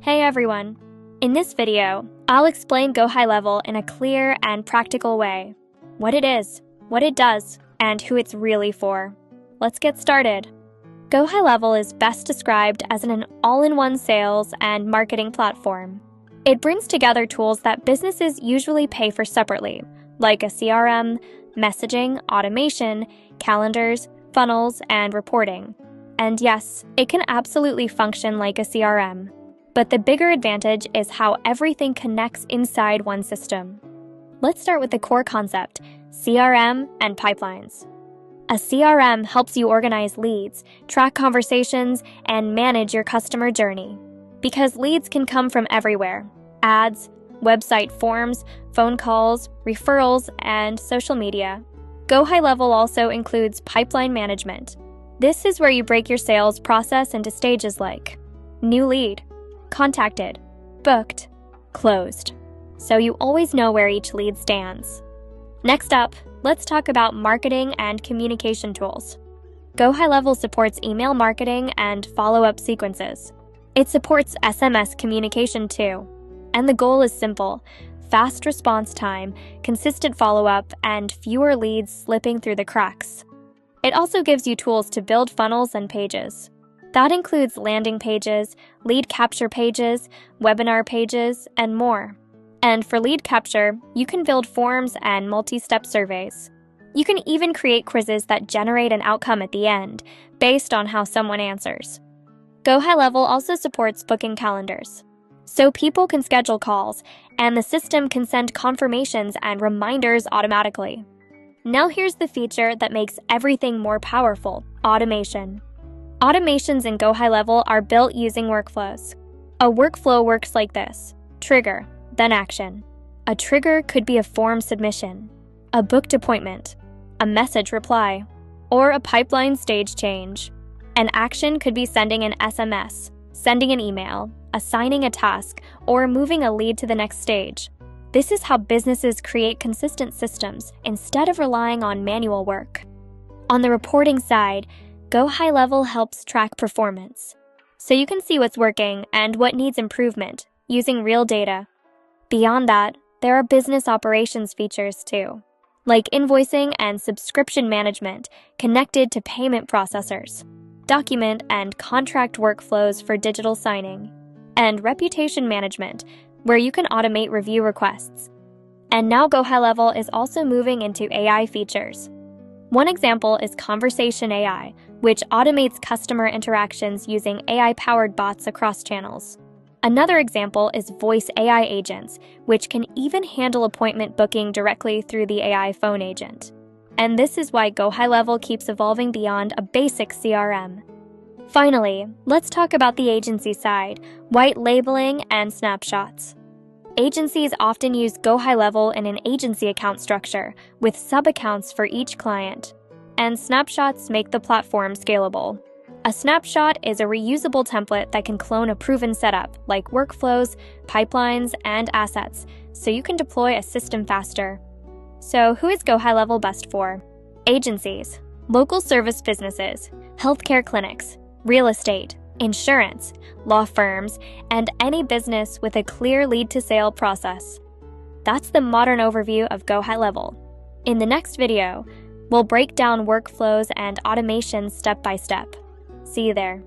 Hey everyone! In this video, I'll explain GoHighLevel in a clear and practical way. What it is, what it does, and who it's really for. Let's get started. GoHighLevel is best described as an all-in-one sales and marketing platform. It brings together tools that businesses usually pay for separately, like a CRM, messaging, automation, calendars, funnels, and reporting. And yes, it can absolutely function like a CRM. But the bigger advantage is how everything connects inside one system. Let's start with the core concept, CRM and pipelines. A CRM helps you organize leads, track conversations, and manage your customer journey. Because leads can come from everywhere: ads, website forms, phone calls, referrals, and social media. GoHighLevel also includes pipeline management. This is where you break your sales process into stages like new lead, contacted, booked, closed. So you always know where each lead stands. Next up, let's talk about marketing and communication tools. GoHighLevel supports email marketing and follow-up sequences. It supports SMS communication too. And the goal is simple: fast response time, consistent follow-up, and fewer leads slipping through the cracks. It also gives you tools to build funnels and pages. That includes landing pages, lead capture pages, webinar pages, and more. And for lead capture, you can build forms and multi-step surveys. You can even create quizzes that generate an outcome at the end, based on how someone answers. GoHighLevel also supports booking calendars. So people can schedule calls, and the system can send confirmations and reminders automatically. Now here's the feature that makes everything more powerful: automation. Automations in GoHighLevel are built using workflows. A workflow works like this: trigger, then action. A trigger could be a form submission, a booked appointment, a message reply, or a pipeline stage change. An action could be sending an SMS, sending an email, assigning a task, or moving a lead to the next stage. This is how businesses create consistent systems instead of relying on manual work. On the reporting side, GoHighLevel helps track performance, so you can see what's working and what needs improvement using real data. Beyond that, there are business operations features too, like invoicing and subscription management connected to payment processors, document and contract workflows for digital signing, and reputation management, where you can automate review requests. And now GoHighLevel is also moving into AI features. One example is Conversation AI, which automates customer interactions using AI-powered bots across channels. Another example is Voice AI agents, which can even handle appointment booking directly through the AI phone agent. And this is why GoHighLevel keeps evolving beyond a basic CRM. Finally, let's talk about the agency side: white labeling and snapshots. Agencies often use GoHighLevel in an agency account structure, with sub-accounts for each client. And snapshots make the platform scalable. A snapshot is a reusable template that can clone a proven setup, like workflows, pipelines, and assets, so you can deploy a system faster. So who is GoHighLevel best for? Agencies, local service businesses, healthcare clinics, real estate, insurance, law firms, and any business with a clear lead-to-sale process. That's the modern overview of GoHighLevel. In the next video, we'll break down workflows and automations step by step. See you there.